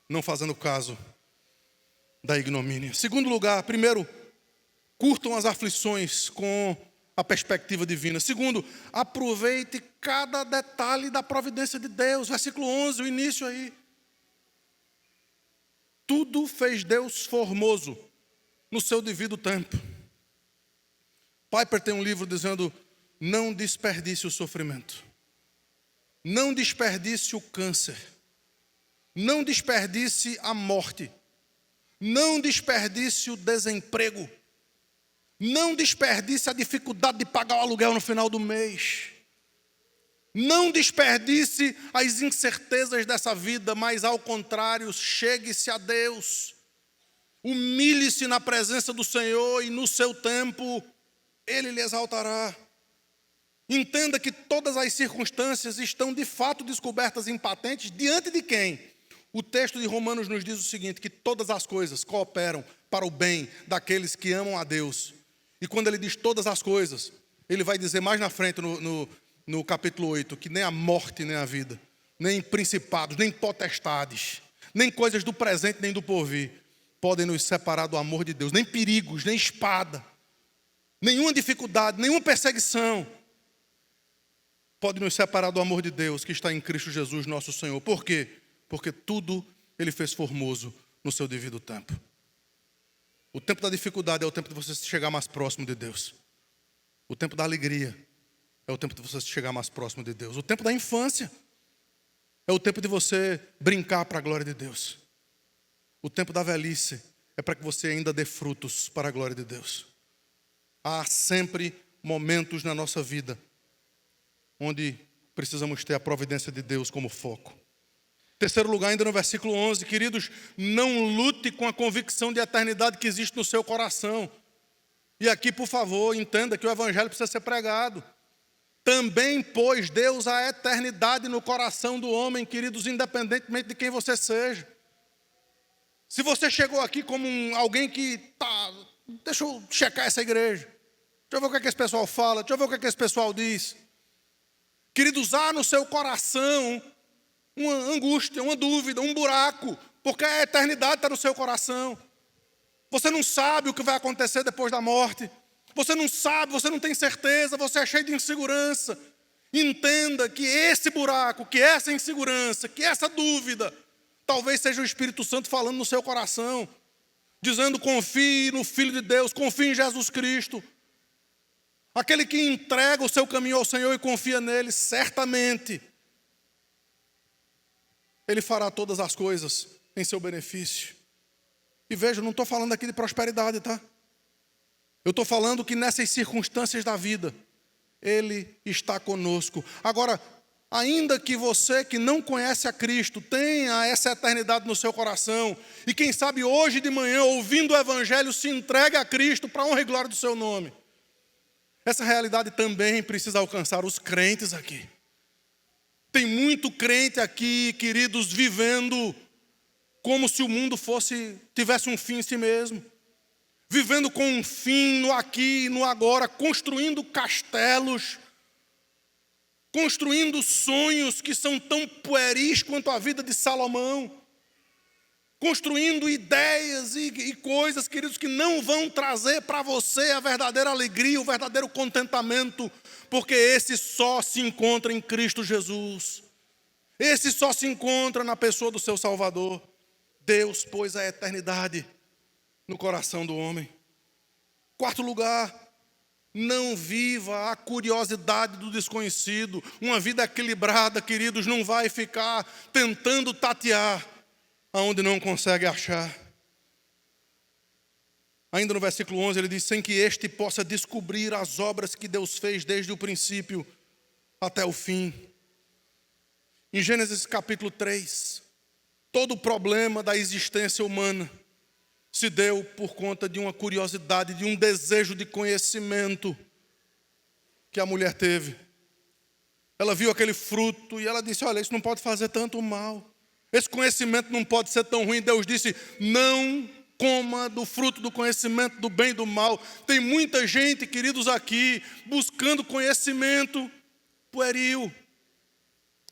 não fazendo caso da ignomínia. Segundo lugar, primeiro, curtam as aflições com a perspectiva divina. Segundo, aproveite cada detalhe da providência de Deus. Versículo 11, o início aí. Tudo fez Deus formoso no seu devido tempo. Piper tem um livro dizendo: não desperdice o sofrimento, não desperdice o câncer, não desperdice a morte, não desperdice o desemprego, não desperdice a dificuldade de pagar o aluguel no final do mês, não desperdice as incertezas dessa vida, mas ao contrário, chegue-se a Deus, humilhe-se na presença do Senhor e no seu tempo Ele lhe exaltará. Entenda que todas as circunstâncias estão de fato descobertas em patentes diante de quem? O texto de Romanos nos diz o seguinte, que todas as coisas cooperam para o bem daqueles que amam a Deus. E quando ele diz todas as coisas, ele vai dizer mais na frente no capítulo 8, que nem a morte, nem a vida, nem principados, nem potestades, nem coisas do presente, nem do porvir, podem nos separar do amor de Deus, nem perigos, nem espada, nenhuma dificuldade, nenhuma perseguição pode nos separar do amor de Deus que está em Cristo Jesus, nosso Senhor. Por quê? Porque tudo Ele fez formoso no seu devido tempo. O tempo da dificuldade é o tempo de você chegar mais próximo de Deus. O tempo da alegria é o tempo de você chegar mais próximo de Deus. O tempo da infância é o tempo de você brincar para a glória de Deus. O tempo da velhice é para que você ainda dê frutos para a glória de Deus. Há sempre momentos na nossa vida onde precisamos ter a providência de Deus como foco. Terceiro lugar, ainda no versículo 11, queridos, não lute com a convicção de eternidade que existe no seu coração. E aqui, por favor, entenda que o evangelho precisa ser pregado. Também pôs Deus a eternidade no coração do homem, queridos, independentemente de quem você seja. Se você chegou aqui como alguém que deixa eu checar essa igreja, deixa eu ver o que é que esse pessoal fala, deixa eu ver o que é que esse pessoal diz. Queridos, há no seu coração uma angústia, uma dúvida, um buraco, porque a eternidade está no seu coração. Você não sabe o que vai acontecer depois da morte. Você não sabe, você não tem certeza, você é cheio de insegurança. Entenda que esse buraco, que essa insegurança, que essa dúvida, talvez seja o Espírito Santo falando no seu coração, dizendo: confie no Filho de Deus, confie em Jesus Cristo. Aquele que entrega o seu caminho ao Senhor e confia nele, certamente Ele fará todas as coisas em seu benefício. E veja, eu não estou falando aqui de prosperidade, tá? Eu estou falando que nessas circunstâncias da vida, Ele está conosco. Agora, ainda que você que não conhece a Cristo tenha essa eternidade no seu coração, e quem sabe hoje de manhã, ouvindo o Evangelho, se entregue a Cristo para a honra e glória do seu nome. Essa realidade também precisa alcançar os crentes aqui. Tem muito crente aqui, queridos, vivendo como se o mundo tivesse um fim em si mesmo. Vivendo com um fim no aqui e no agora, construindo castelos, construindo sonhos que são tão pueris quanto a vida de Salomão, construindo ideias e coisas, queridos, que não vão trazer para você a verdadeira alegria, o verdadeiro contentamento, porque esse só se encontra em Cristo Jesus. Esse só se encontra na pessoa do seu Salvador. Deus pôs a eternidade no coração do homem. Quarto lugar, não viva a curiosidade do desconhecido. Uma vida equilibrada, queridos, não vai ficar tentando tatear aonde não consegue achar. Ainda no versículo 11 ele diz: sem que este possa descobrir as obras que Deus fez desde o princípio até o fim. Em Gênesis capítulo 3, todo o problema da existência humana se deu por conta de uma curiosidade, de um desejo de conhecimento que a mulher teve. Ela viu aquele fruto e ela disse: olha, isso não pode fazer tanto mal. Esse conhecimento não pode ser tão ruim. Deus disse: não coma do fruto do conhecimento do bem e do mal. Tem muita gente, queridos, aqui, buscando conhecimento pueril,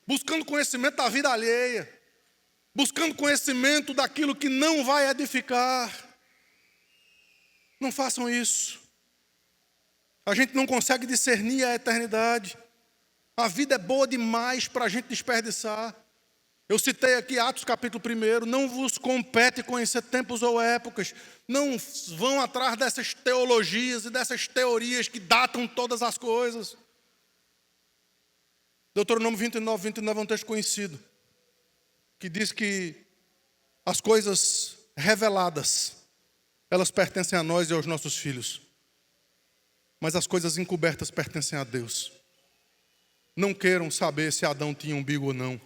buscando conhecimento da vida alheia, buscando conhecimento daquilo que não vai edificar. Não façam isso. A gente não consegue discernir a eternidade. A vida é boa demais para a gente desperdiçar. Eu citei aqui Atos capítulo 1, não vos compete conhecer tempos ou épocas. Não vão atrás dessas teologias e dessas teorias que datam todas as coisas. Deuteronômio 29 é um texto conhecido, que diz que as coisas reveladas, elas pertencem a nós e aos nossos filhos. Mas as coisas encobertas pertencem a Deus. Não queiram saber se Adão tinha umbigo ou não.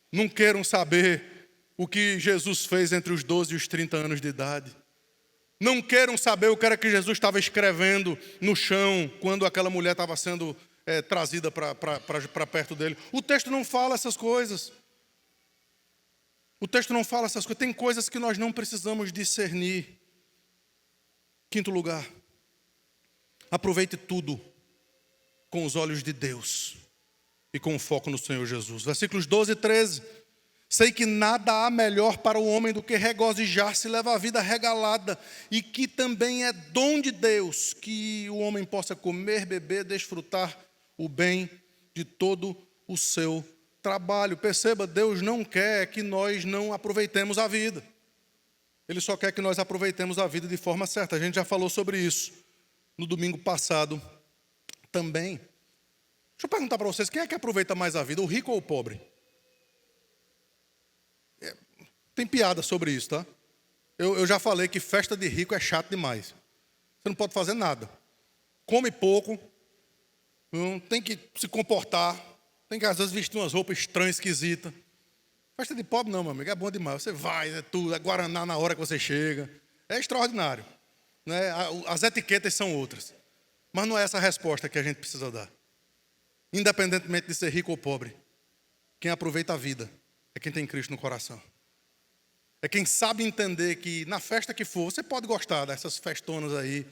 Não queiram saber o que Jesus fez entre os 12 e os 30 anos de idade. Não queiram saber o que era que Jesus estava escrevendo no chão quando aquela mulher estava sendo trazida para perto dele. O texto não fala essas coisas. O texto não fala essas coisas. Tem coisas que nós não precisamos discernir. Quinto lugar, aproveite tudo com os olhos de Deus e com o foco no Senhor Jesus. Versículos 12 e 13. Sei que nada há melhor para o homem do que regozijar-se e levar a vida regalada, e que também é dom de Deus que o homem possa comer, beber, desfrutar o bem de todo o seu trabalho. Perceba, Deus não quer que nós não aproveitemos a vida. Ele só quer que nós aproveitemos a vida de forma certa. A gente já falou sobre isso no domingo passado também. Deixa eu perguntar para vocês, quem é que aproveita mais a vida, o rico ou o pobre? Tem piada sobre isso, tá? Eu já falei que festa de rico é chato demais. Você não pode fazer nada. Come pouco, tem que se comportar, tem que às vezes vestir umas roupas estranhas, esquisitas. Festa de pobre não, meu amigo, é bom demais. Você vai, é tudo, é guaraná na hora que você chega. É extraordinário, né? As etiquetas são outras. Mas não é essa a resposta que a gente precisa dar. Independentemente de ser rico ou pobre, quem aproveita a vida é quem tem Cristo no coração. É quem sabe entender que na festa que for, você pode gostar dessas festonas aí,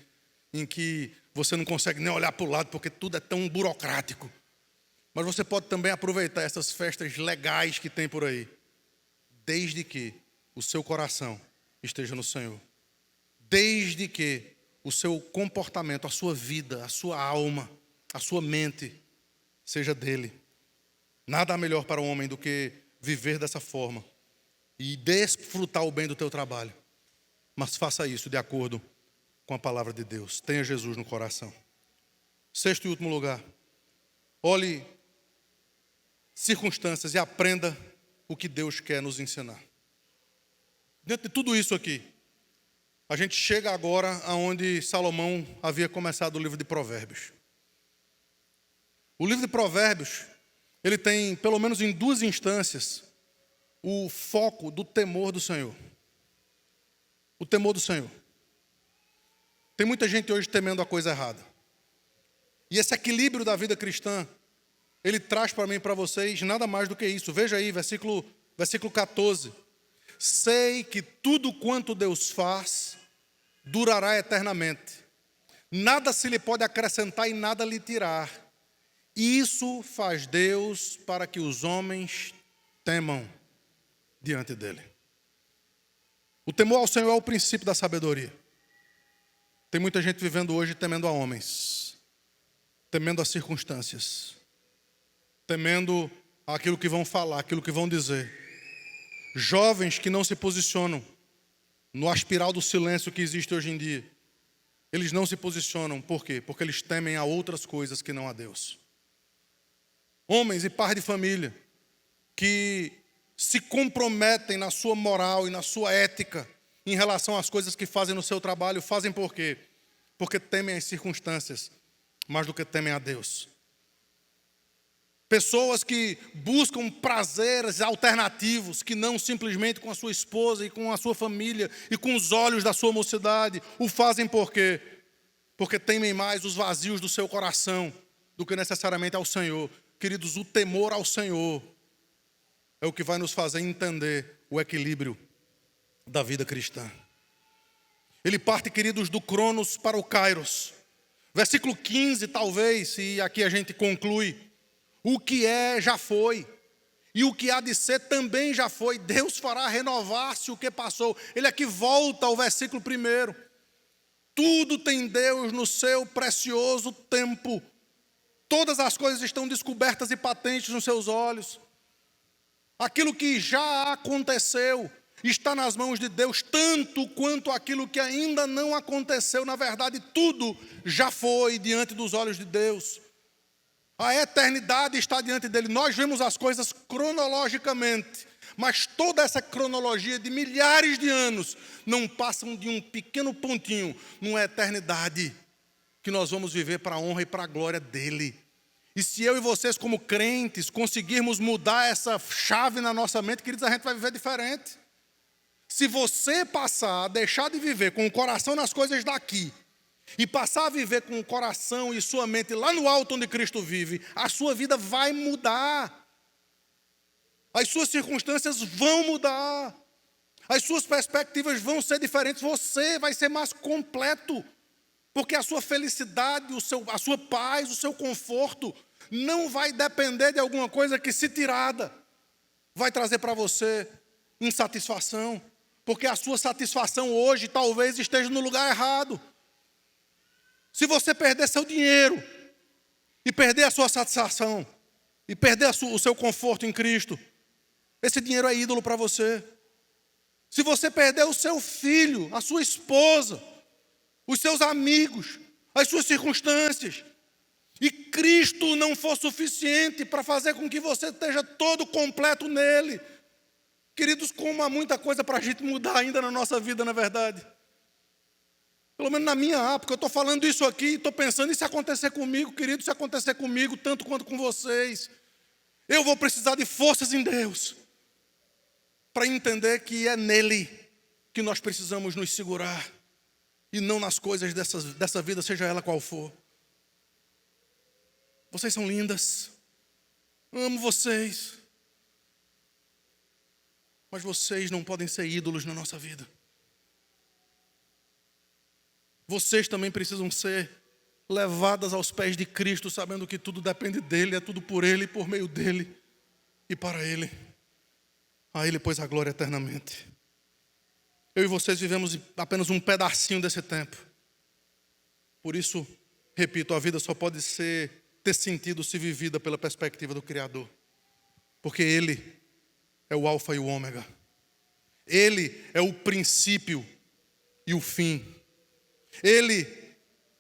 em que você não consegue nem olhar para o lado porque tudo é tão burocrático. Mas você pode também aproveitar essas festas legais que tem por aí, desde que o seu coração esteja no Senhor. Desde que o seu comportamento, a sua vida, a sua alma, a sua mente seja dele. Nada há melhor para o homem do que viver dessa forma e desfrutar o bem do teu trabalho. Mas faça isso de acordo com a palavra de Deus. Tenha Jesus no coração. Sexto e último lugar, olhe circunstâncias e aprenda o que Deus quer nos ensinar. Dentro de tudo isso aqui, a gente chega agora aonde Salomão havia começado o livro de Provérbios. O livro de Provérbios, ele tem, pelo menos em duas instâncias, o foco do temor do Senhor. O temor do Senhor. Tem muita gente hoje temendo a coisa errada. E esse equilíbrio da vida cristã, ele traz para mim e para vocês nada mais do que isso. Veja aí, versículo 14. Sei que tudo quanto Deus faz durará eternamente. Nada se lhe pode acrescentar e nada lhe tirar. Isso faz Deus para que os homens temam diante dele. O temor ao Senhor é o princípio da sabedoria. Tem muita gente vivendo hoje temendo a homens, temendo as circunstâncias, temendo aquilo que vão falar, aquilo que vão dizer. Jovens que não se posicionam no aspiral do silêncio que existe hoje em dia. Eles não se posicionam, por quê? Porque eles temem a outras coisas que não a Deus. Homens e pais de família que se comprometem na sua moral e na sua ética em relação às coisas que fazem no seu trabalho, fazem por quê? Porque temem as circunstâncias mais do que temem a Deus. Pessoas que buscam prazeres alternativos, que não simplesmente com a sua esposa e com a sua família e com os olhos da sua mocidade, o fazem por quê? Porque temem mais os vazios do seu coração do que necessariamente ao Senhor. Queridos, o temor ao Senhor é o que vai nos fazer entender o equilíbrio da vida cristã. Ele parte, queridos, do Cronos para o Kairos. Versículo 15, talvez, e aqui a gente conclui. O que é, já foi. E o que há de ser, também já foi. Deus fará renovar-se o que passou. Ele aqui volta ao versículo 1. Tudo tem Deus no seu precioso tempo. Todas as coisas estão descobertas e patentes nos seus olhos. Aquilo que já aconteceu está nas mãos de Deus, tanto quanto aquilo que ainda não aconteceu. Na verdade, tudo já foi diante dos olhos de Deus. A eternidade está diante dele. Nós vemos as coisas cronologicamente, mas toda essa cronologia de milhares de anos não passam de um pequeno pontinho numa eternidade que nós vamos viver para a honra e para a glória dele. E se eu e vocês, como crentes, conseguirmos mudar essa chave na nossa mente, queridos, a gente vai viver diferente. Se você passar a deixar de viver com o coração nas coisas daqui e passar a viver com o coração e sua mente lá no alto onde Cristo vive, a sua vida vai mudar. As suas circunstâncias vão mudar. As suas perspectivas vão ser diferentes. Você vai ser mais completo. Porque a sua felicidade, a sua paz, o seu conforto não vai depender de alguma coisa que, se tirada, vai trazer para você insatisfação. Porque a sua satisfação hoje talvez esteja no lugar errado. Se você perder seu dinheiro e perder a sua satisfação e perder o seu conforto em Cristo, esse dinheiro é ídolo para você. Se você perder o seu filho, a sua esposa, os seus amigos, as suas circunstâncias, e Cristo não for suficiente para fazer com que você esteja todo completo nele, queridos, como há muita coisa para a gente mudar ainda na nossa vida, na verdade. Pelo menos na minha época, eu estou falando isso aqui, estou pensando, e se acontecer comigo, querido, se acontecer comigo, tanto quanto com vocês, eu vou precisar de forças em Deus, para entender que é nele que nós precisamos nos segurar, e não nas coisas dessa vida, seja ela qual for. Vocês são lindas, amo vocês, mas vocês não podem ser ídolos na nossa vida. Vocês também precisam ser levadas aos pés de Cristo, sabendo que tudo depende dele, é tudo por ele, por meio dele e para ele. A ele, pois, a glória eternamente. Eu e vocês vivemos apenas um pedacinho desse tempo. Por isso, repito, a vida só pode ter sentido se vivida pela perspectiva do Criador. Porque ele é o alfa e o ômega. Ele é o princípio e o fim. Ele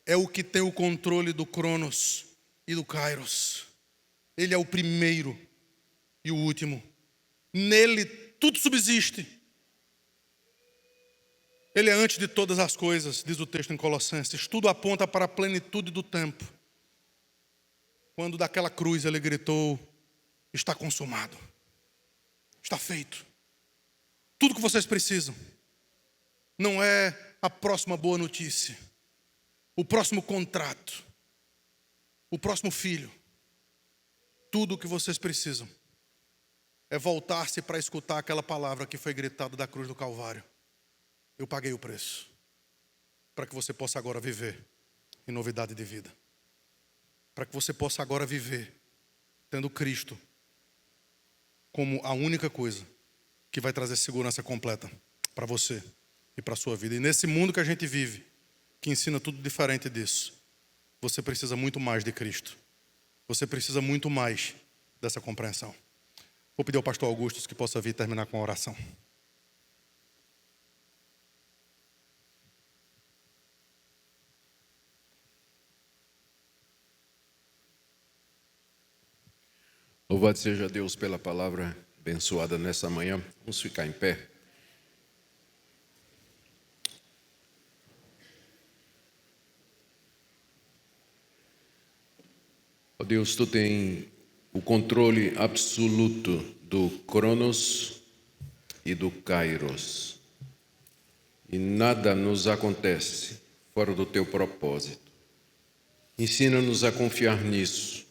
é o que tem o controle do Cronos e do Kairos. Ele é o primeiro e o último. Nele tudo subsiste. Ele é antes de todas as coisas, diz o texto em Colossenses. Tudo aponta para a plenitude do tempo. Quando daquela cruz ele gritou, está consumado. Está feito. Tudo que vocês precisam. Não é a próxima boa notícia, o próximo contrato, o próximo filho. Tudo o que vocês precisam é voltar-se para escutar aquela palavra que foi gritada da cruz do Calvário. Eu paguei o preço, para que você possa agora viver em novidade de vida. Para que você possa agora viver tendo Cristo como a única coisa que vai trazer segurança completa para você e para a sua vida. E nesse mundo que a gente vive, que ensina tudo diferente disso, você precisa muito mais de Cristo. Você precisa muito mais dessa compreensão. Vou pedir ao pastor Augusto que possa vir terminar com a oração. Louvado seja Deus pela palavra abençoada nessa manhã. Vamos ficar em pé. Deus, Tu tem o controle absoluto do Cronos e do Kairos. E nada nos acontece fora do Teu propósito. Ensina-nos a confiar nisso,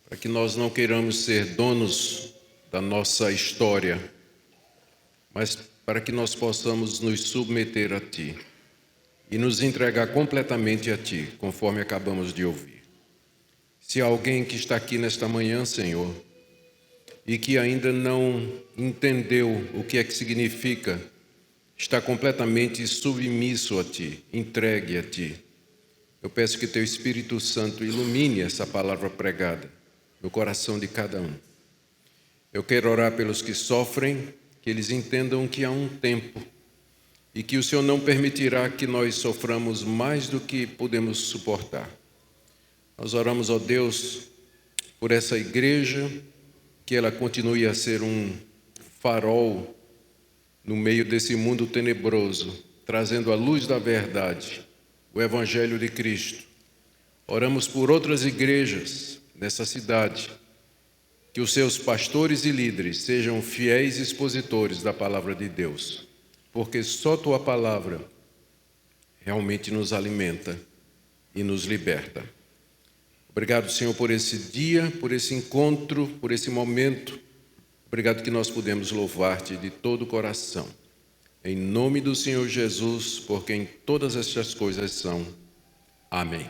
para que nós não queiramos ser donos da nossa história, mas para que nós possamos nos submeter a Ti e nos entregar completamente a Ti, conforme acabamos de ouvir. Se há alguém que está aqui nesta manhã, Senhor, e que ainda não entendeu o que é que significa estar completamente submisso a Ti, entregue a Ti, eu peço que Teu Espírito Santo ilumine essa palavra pregada no coração de cada um. Eu quero orar pelos que sofrem, que eles entendam que há um tempo e que o Senhor não permitirá que nós soframos mais do que podemos suportar. Nós oramos, ó Deus, por essa igreja, que ela continue a ser um farol no meio desse mundo tenebroso, trazendo a luz da verdade, o Evangelho de Cristo. Oramos por outras igrejas nessa cidade, que os seus pastores e líderes sejam fiéis expositores da palavra de Deus, porque só Tua palavra realmente nos alimenta e nos liberta. Obrigado, Senhor, por esse dia, por esse encontro, por esse momento. Obrigado que nós podemos louvar-Te de todo o coração. Em nome do Senhor Jesus, por quem todas estas coisas são. Amém.